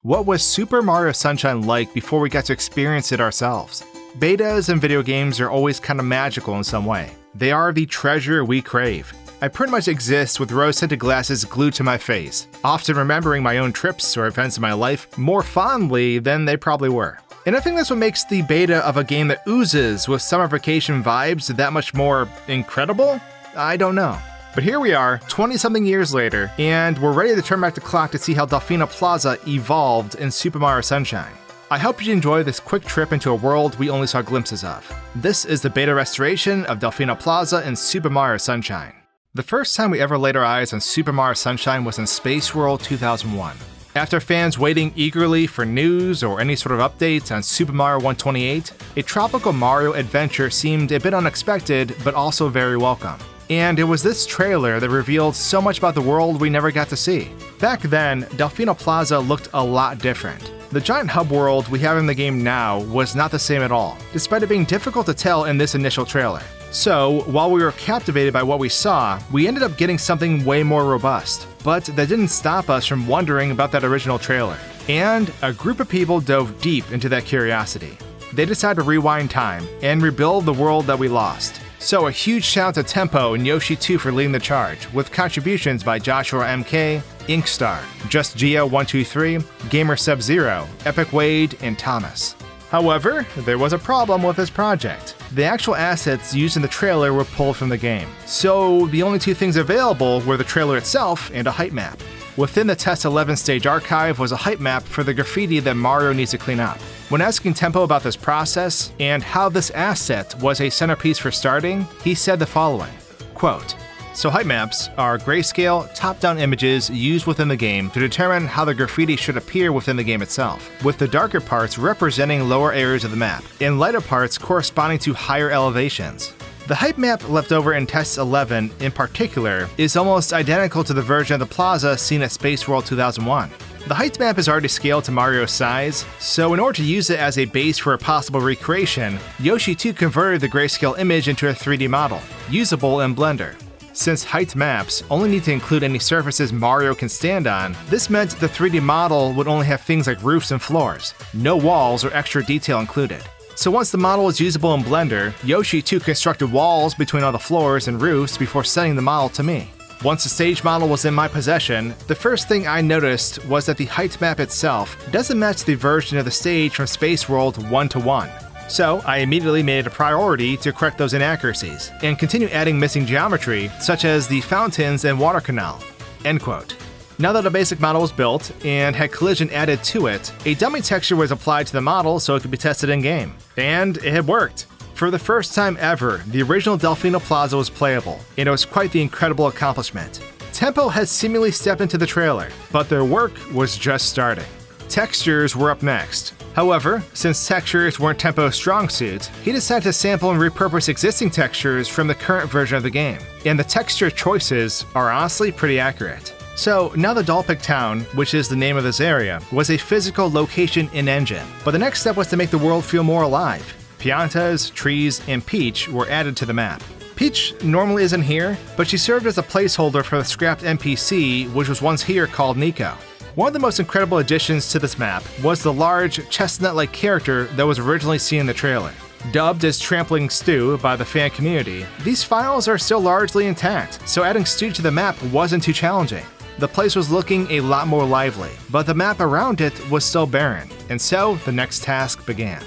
What was Super Mario Sunshine like before we got to experience it ourselves? Betas in video games are always kind of magical in some way. They are the treasure we crave. I pretty much exist with rose-tinted glasses glued to my face, often remembering my own trips or events in my life more fondly than they probably were. And I think that's what makes the beta of a game that oozes with summer vacation vibes that much more incredible? I don't know. But here we are, 20-something years later, and we're ready to turn back the clock to see how Delfino Plaza evolved in Super Mario Sunshine. I hope you enjoy this quick trip into a world we only saw glimpses of. This is the beta restoration of Delfino Plaza in Super Mario Sunshine. The first time we ever laid our eyes on Super Mario Sunshine was in Spaceworld 2001. After fans waiting eagerly for news or any sort of updates on Super Mario 128, a tropical Mario adventure seemed a bit unexpected, but also very welcome. And it was this trailer that revealed so much about the world we never got to see. Back then, Delfino Plaza looked a lot different. The giant hub world we have in the game now was not the same at all, despite it being difficult to tell in this initial trailer. So, while we were captivated by what we saw, we ended up getting something way more robust. But that didn't stop us from wondering about that original trailer. And a group of people dove deep into that curiosity. They decided to rewind time and rebuild the world that we lost. So a huge shout out to Tempo and Yoshi2 for leading the charge, with contributions by JoshuaMK, Inkstar, JustGeo123, GamerSubZero, Epicwade, and Thomas. However, there was a problem with this project. The actual assets used in the trailer were pulled from the game, so the only two things available were the trailer itself and a height map. Within the Test 11 stage archive was a height map for the graffiti that Mario needs to clean up. When asking Tempo about this process and how this asset was a centerpiece for starting, he said the following, quote, "So height maps are grayscale, top-down images used within the game to determine how the graffiti should appear within the game itself, with the darker parts representing lower areas of the map, and lighter parts corresponding to higher elevations. The height map left over in Test 11 in particular is almost identical to the version of the plaza seen at Spaceworld 2001. The height map is already scaled to Mario's size, so in order to use it as a base for a possible recreation, Yoshi2 converted the grayscale image into a 3D model, usable in Blender. Since height maps only need to include any surfaces Mario can stand on, this meant the 3D model would only have things like roofs and floors, no walls or extra detail included. So once the model was usable in Blender, Yoshi2 constructed walls between all the floors and roofs before sending the model to me. Once the stage model was in my possession, the first thing I noticed was that the height map itself doesn't match the version of the stage from Spaceworld 1-to-1. So I immediately made it a priority to correct those inaccuracies, and continue adding missing geometry, such as the fountains and water canal." End quote. Now that a basic model was built and had collision added to it, a dummy texture was applied to the model so it could be tested in-game. And it had worked. For the first time ever, the original Delfino Plaza was playable, and it was quite the incredible accomplishment. Tempo had seemingly stepped into the trailer, but their work was just starting. Textures were up next. However, since textures weren't Tempo's strong suit, he decided to sample and repurpose existing textures from the current version of the game, and the texture choices are honestly pretty accurate. So now the Dollpick Town, which is the name of this area, was a physical location in-engine, but the next step was to make the world feel more alive. Piantas, trees, and Peach were added to the map. Peach normally isn't here, but she served as a placeholder for the scrapped NPC, which was once here called Nico. One of the most incredible additions to this map was the large, chestnut-like character that was originally seen in the trailer. Dubbed as Trampling Stu by the fan community, these files are still largely intact, so adding Stu to the map wasn't too challenging. The place was looking a lot more lively, but the map around it was still barren, and so the next task began.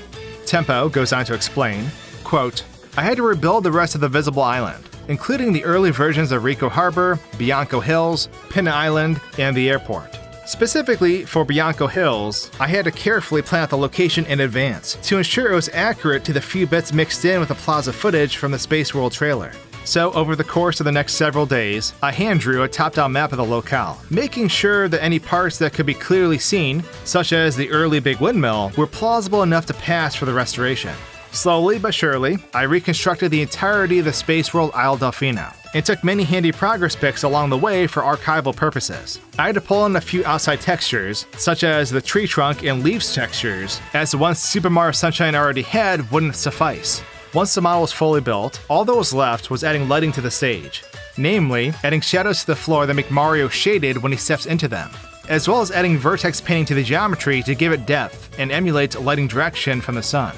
Tempo goes on to explain, quote, "I had to rebuild the rest of the visible island, including the early versions of Rico Harbor, Bianco Hills, Pinna Island, and the airport. Specifically for Bianco Hills, I had to carefully plan out the location in advance to ensure it was accurate to the few bits mixed in with the plaza footage from the Spaceworld trailer. So over the course of the next several days, I hand drew a top-down map of the locale, making sure that any parts that could be clearly seen, such as the early big windmill, were plausible enough to pass for the restoration. Slowly but surely, I reconstructed the entirety of the Spaceworld Isle Delfino, and took many handy progress pics along the way for archival purposes. I had to pull in a few outside textures, such as the tree trunk and leaves textures, as the ones Super Mario Sunshine already had wouldn't suffice. Once the model was fully built, all that was left was adding lighting to the stage, namely, adding shadows to the floor that make Mario shaded when he steps into them. as well as adding vertex painting to the geometry to give it depth and emulate lighting direction from the sun."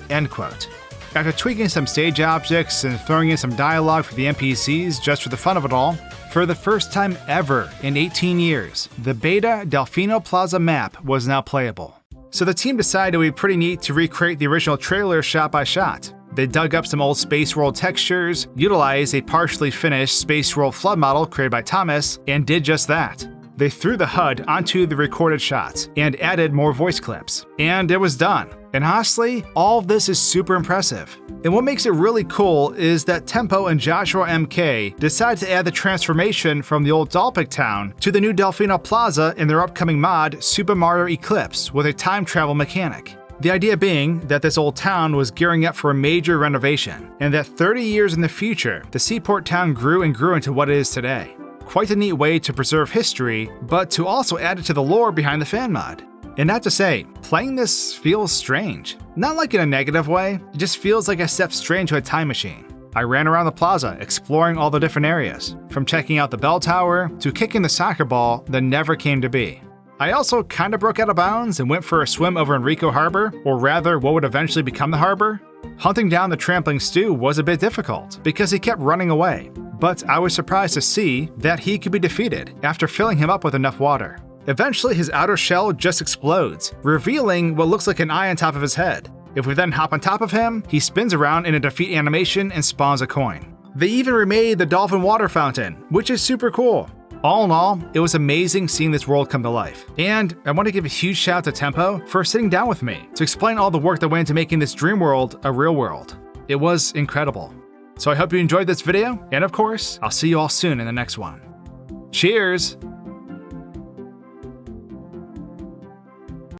End quote. After tweaking some stage objects and throwing in some dialogue for the NPCs just for the fun of it all, for the first time ever in 18 years, the beta Delfino Plaza map was now playable. So the team decided it would be pretty neat to recreate the original trailer shot by shot. They dug up some old Spaceworld textures, utilized a partially finished Spaceworld flood model created by Thomas, and did just that. They threw the HUD onto the recorded shots and added more voice clips. And it was done. And honestly, all of this is super impressive. And what makes it really cool is that Tempo and JoshuaMK decided to add the transformation from the old Dalpic town to the new Delfino Plaza in their upcoming mod, Super Mario Eclipse, with a time travel mechanic. The idea being that this old town was gearing up for a major renovation, and that 30 years in the future, the seaport town grew and grew into what it is today. Quite a neat way to preserve history, but to also add it to the lore behind the fan mod. And not to say, playing this feels strange. Not like in a negative way, it just feels like I stepped straight into a time machine. I ran around the plaza, exploring all the different areas, from checking out the bell tower to kicking the soccer ball that never came to be. I also kinda broke out of bounds and went for a swim over Enrico Harbor, or rather what would eventually become the harbor. Hunting down the trampling Stu was a bit difficult, because he kept running away, but I was surprised to see that he could be defeated after filling him up with enough water. Eventually his outer shell just explodes, revealing what looks like an eye on top of his head. If we then hop on top of him, he spins around in a defeat animation and spawns a coin. They even remade the dolphin water fountain, which is super cool. All in all, it was amazing seeing this world come to life. And I want to give a huge shout out to Tempo for sitting down with me to explain all the work that went into making this dream world a real world. It was incredible. So I hope you enjoyed this video, and of course, I'll see you all soon in the next one. Cheers!